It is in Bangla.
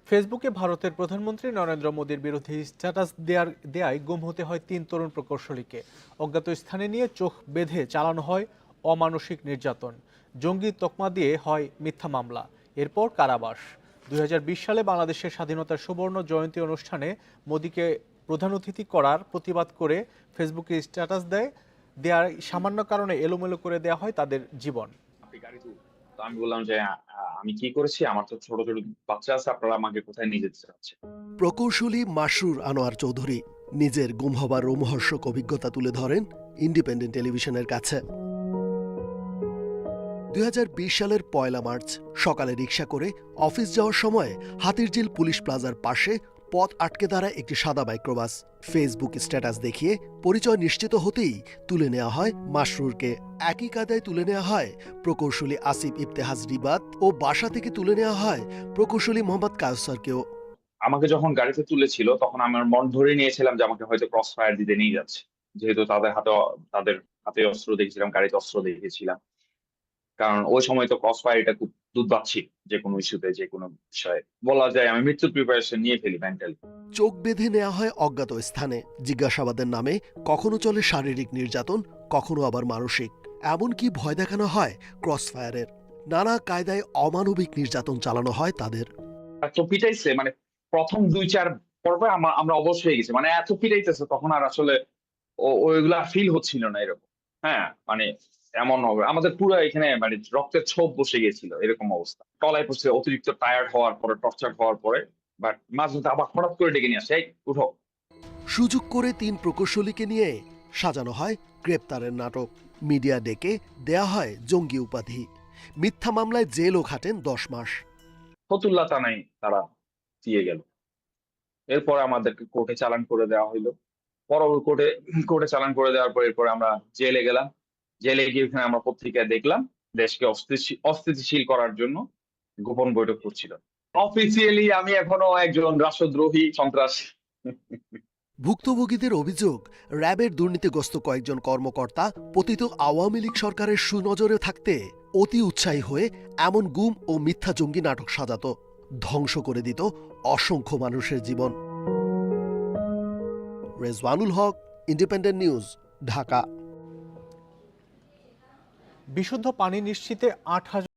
ফেসবুকে ভারতের প্রধানমন্ত্রী নরেন্দ্র মোদীর বিরুদ্ধে স্ট্যাটাস দেয়ায় গুম হতে হয় ৩ তরুণ প্রকৌশলীকে। অজ্ঞাত স্থানে নিয়ে চোখ বেঁধে চালানো হয় অমানসিক নির্যাতন। জঙ্গি তকমা দিয়ে হয় মিথ্যা মামলা, এরপর কারাবাস। ২০২০ সালে বাংলাদেশের স্বাধীনতার সুবর্ণ জয়ন্তী অনুষ্ঠানে মোদীকে প্রধান অতিথি করার প্রতিবাদ করে ফেসবুকে স্ট্যাটাস দেওয়ার সামান্য কারণে এলোমেলো করে দেওয়া হয় তাদের জীবন। আপনি গাড়ি তুলুন। তো আমি বললাম যে, আমি কি করেছি? আমার তো ছোট, ছোট বাচ্চা আছে। আপনারা আমাকে কোথায় নিয়ে যেতে চাচ্ছেন?" প্রকৌশলী মাসরুর আনোয়ার চৌধুরী নিজের গুম হবার রোমহর্ষক অভিজ্ঞতা তুলে ধরেন ইন্ডিপেন্ডেন্ট টেলিভিশনের কাছে। ২০২০ সালের ১ মার্চ সকালে রিকশা করে অফিস যাওয়ার সময় হাতিরঝিল পুলিশ প্লাজার পাশে পথ আটকে দাঁড়ায় একটি সাদা মাইক্রোবাস। ফেসবুক স্ট্যাটাস দেখিয়ে পরিচয় নিশ্চিত হতেই তুলে নেওয়া হয় মাসরুরকে। একই কায়দায় তুলে নেওয়া হয় প্রকৌশলী আসিফ ইফতেহাজ রিবাত ও বাসা থেকে তুলে নেওয়া হয় প্রকৌশলী মোহাম্মদ কায়সারকেও। আমাকে যখন গাড়িতে তুলেছিল, তখন আমার মন ধরে নিয়েছিলাম যে আমাকে হয়তো ক্রস ফায়ার দিতে নিয়ে যাচ্ছে। যেহেতু তাদের হাতে অস্ত্র দেখেছিলাম, গাড়িতে অস্ত্র দেখেছিলাম। কারণ ওই সময় তো ক্রস ফায়ার এটা খুব দুর্দান্ত ছিল। যেকোনো ইস্যুতে, যেকোনো বিষয়ে। বলা যায় আমি মৃত্যুর প্রিপারেশন নিয়ে ফেলি মেন্টালি। চোখ বেঁধে নেওয়া হয় অজ্ঞাত স্থানে। জিজ্ঞাসাবাদের নামে কখনো চলে শারীরিক নির্যাতন, কখনো আবার মানসিক। এমনকি ভয় দেখানো হয় ক্রসফায়ারের। নানা কায়দায় অমানবিক নির্যাতন চালানো হয় তাদের। এত পিটাইছে মানে ১ম ২-৪ পর্বে আমরা অবশ হয়ে গেছি। মানে এত পিটাইতেছে তখন আর আসলে ওইগুলা ফিল হচ্ছিল না এরকম। হ্যাঁ? মানে এমন হবে। আমাদের পুরা এখানে মানে রক্তের ছোপ বসে গিয়েছিল এরকম অবস্থা। টলায় পড়ছে অতিরিক্ত টায়ার্ড হওয়ার পরে, টর্চার হওয়ার পরে। বাট মাঝমধ্যে আবার হঠাৎ করে ডেকে নিয়ে আসে, "এই উঠো।" সুযোগ করে ৩ প্রকৌশলীকে নিয়ে সাজানো হয় গ্রেপ্তারের নাটক। মিডিয়া ডেকে দেয়া হয় জঙ্গি উপাধি। মিথ্যা মামলায় জেলও খাটেন ১০ মাস। ফতুল্লা টানাই তারা দিয়ে গেল। এরপরে আমাদেরকে কোর্টে চালান করে দেওয়া হইল। কোর্টে চালান করে দেওয়ার পর এরপরে আমরা জেলে গেলাম। জেলে গিয়ে ওখানে আমরা পত্রিকায় দেখলাম দেশকে অস্থিতিশীল করার জন্য গোপন বৈঠক করছিল। অফিসিয়ালি আমি এখনো একজন রাষ্ট্রদ্রোহী সন্ত্রাসী। ভুক্তভোগীদের অভিযোগ, র্যাবের দুর্নীতিগ্রস্ত কয়েকজন কর্মকর্তা পতিত আওয়ামী লীগ সরকারের সুনজরে থাকতে অতি উৎসাহী হয়ে এমন গুম ও মিথ্যা জঙ্গি নাটক সাজাত, ধ্বংস করে দিত অসংখ্য মানুষের জীবন। রেজওয়ানুল হক, ইন্ডিপেন্ডেন্ট নিউজ, ঢাকা। বিশুদ্ধ পানি নিশ্চিতে ৮,০০০